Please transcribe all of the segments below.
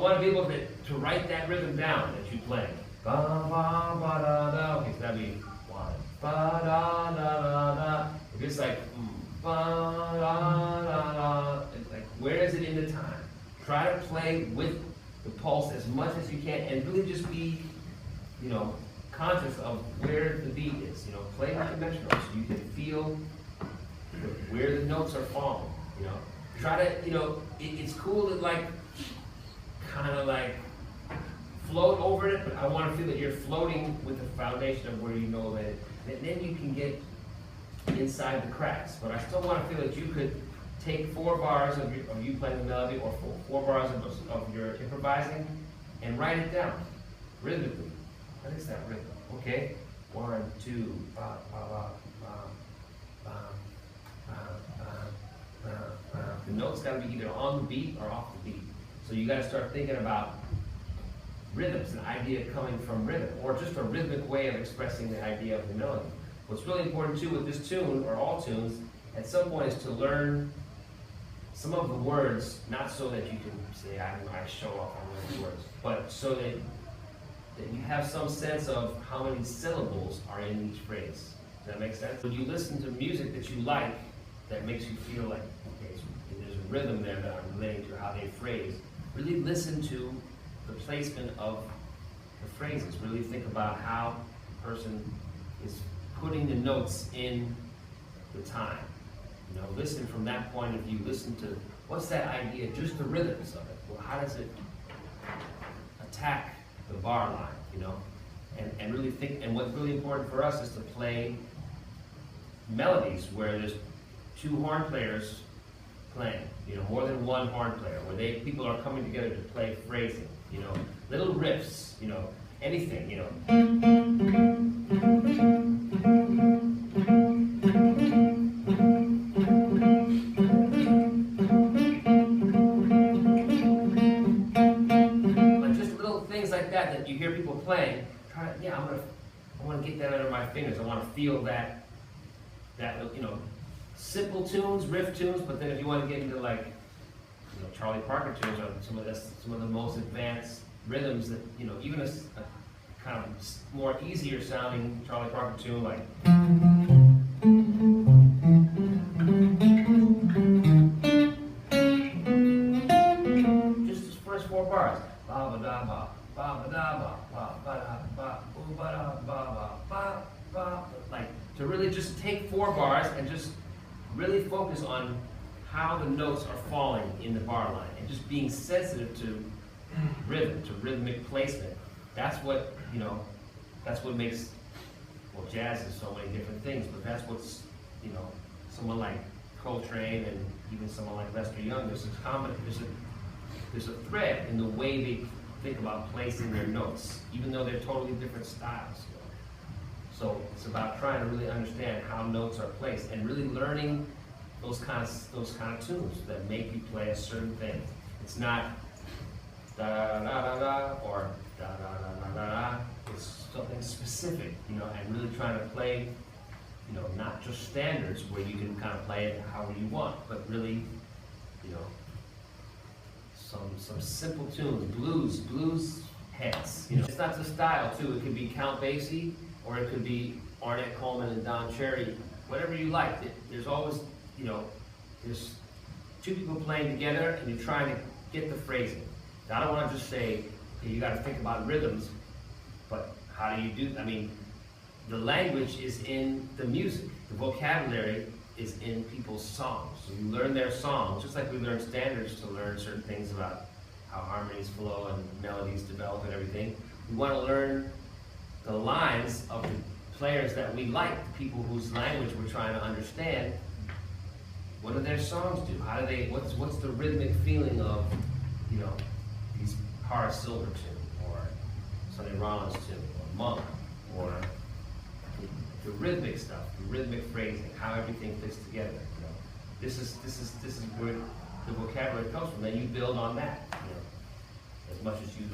want to be able to write that rhythm down that you play. Ba ba ba da da. Okay, so that'd be one. Ba da da da da. If it's like ba da da da, it's like where is it in the time? Try to play with the pulse as much as you can, and really just be, conscious of where the beat is. Play with the metronome so you can feel where the notes are falling. Try to, it's cool to kind of float over it, but I want to feel that you're floating with the foundation of where you know that, and then you can get inside the cracks. But I still want to feel that you could take 4 bars of you playing the melody, or 4 bars of your improvising, and write it down rhythmically. What is that rhythm? Okay, 1, 2, ba ba ba ba ba ba ba ba. The notes got to be either on the beat or off the beat. So you got to start thinking about rhythms, an idea coming from rhythm, or just a rhythmic way of expressing the idea of the melody. What's really important too with this tune, or all tunes, at some point is to learn some of the words, not so that you can say, I show off on the words, but so that you have some sense of how many syllables are in each phrase. Does that make sense? When you listen to music that you like, that makes you feel like, okay, so there's a rhythm there that I'm relating to how they phrase, really listen to the placement of the phrases. Really think about how the person is putting the notes in the time. Listen from that point of view. Listen to what's that idea, just the rhythms of it. Well, how does it attack the bar line, and really think. And what's really important for us is to play melodies where there's 2 horn players playing, more than 1 horn player, where people are coming together to play phrasing, little riffs, anything, that you hear people playing. I want to get that under my fingers. I want to feel that simple tunes, riff tunes. But then if you want to get into Charlie Parker tunes, or some of the most advanced rhythms that even a kind of more easier sounding Charlie Parker tune like. Just the first 4 bars. Ba ba da ba. Ba ba da ba ba ba ba ba ba ba ba ba. To really just take 4 bars and just really focus on how the notes are falling in the bar line, and just being sensitive to rhythm, to rhythmic placement. That's what makes, well, jazz is so many different things, but that's what's, someone like Coltrane and even someone like Lester Young, there's a thread in the way they think about placing their notes, even though they're totally different styles. So it's about trying to really understand how notes are placed, and really learning those kind of tunes that make you play a certain thing. It's not da da da da da or da da da da da. It's something specific, and really trying to play, not just standards where you can kind of play it however you want, but really, some simple tunes, blues heads. It's not the style too. It could be Count Basie, or it could be Ornette Coleman and Don Cherry, whatever you like. There's always, there's 2 people playing together, and you're trying to get the phrasing. Now, I don't want to just say, you got to think about rhythms, but how do you do? The language is in the music. The vocabulary is in people's songs. So you learn their songs, just like we learn standards to learn certain things about how harmonies flow and melodies develop and everything. We want to learn the lines of the players that we like, the people whose language we're trying to understand. What do their songs do? How do they? What's the rhythmic feeling of, these Horace Silver tune, or Sonny Rollins tune, or Monk, or the rhythmic stuff, the rhythmic phrasing, how everything fits together. This is where the vocabulary comes from. Then you build on that, as much as you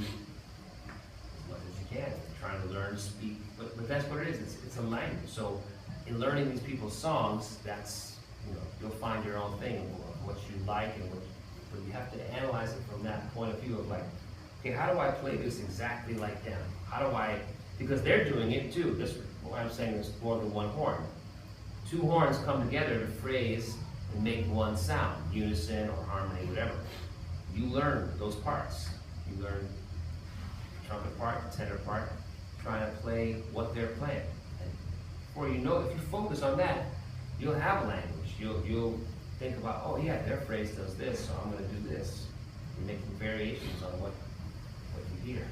can. You're trying to learn to speak, but that's what it is. It's a language. So in learning these people's songs, that's you'll find your own thing of what you like, and but you have to analyze it from that point of view of okay, how do I play this exactly like them? How do I, because they're doing it too. This, what I'm saying is more than one horn. Two horns come together to phrase and make one sound, unison or harmony, whatever. You learn those parts. You learn the trumpet part, the tenor part, trying to play what they're playing. And before you know, if you focus on that, you'll have a language. You'll think about, oh yeah, their phrase does this, so I'm going to do this. You're making variations on what you hear.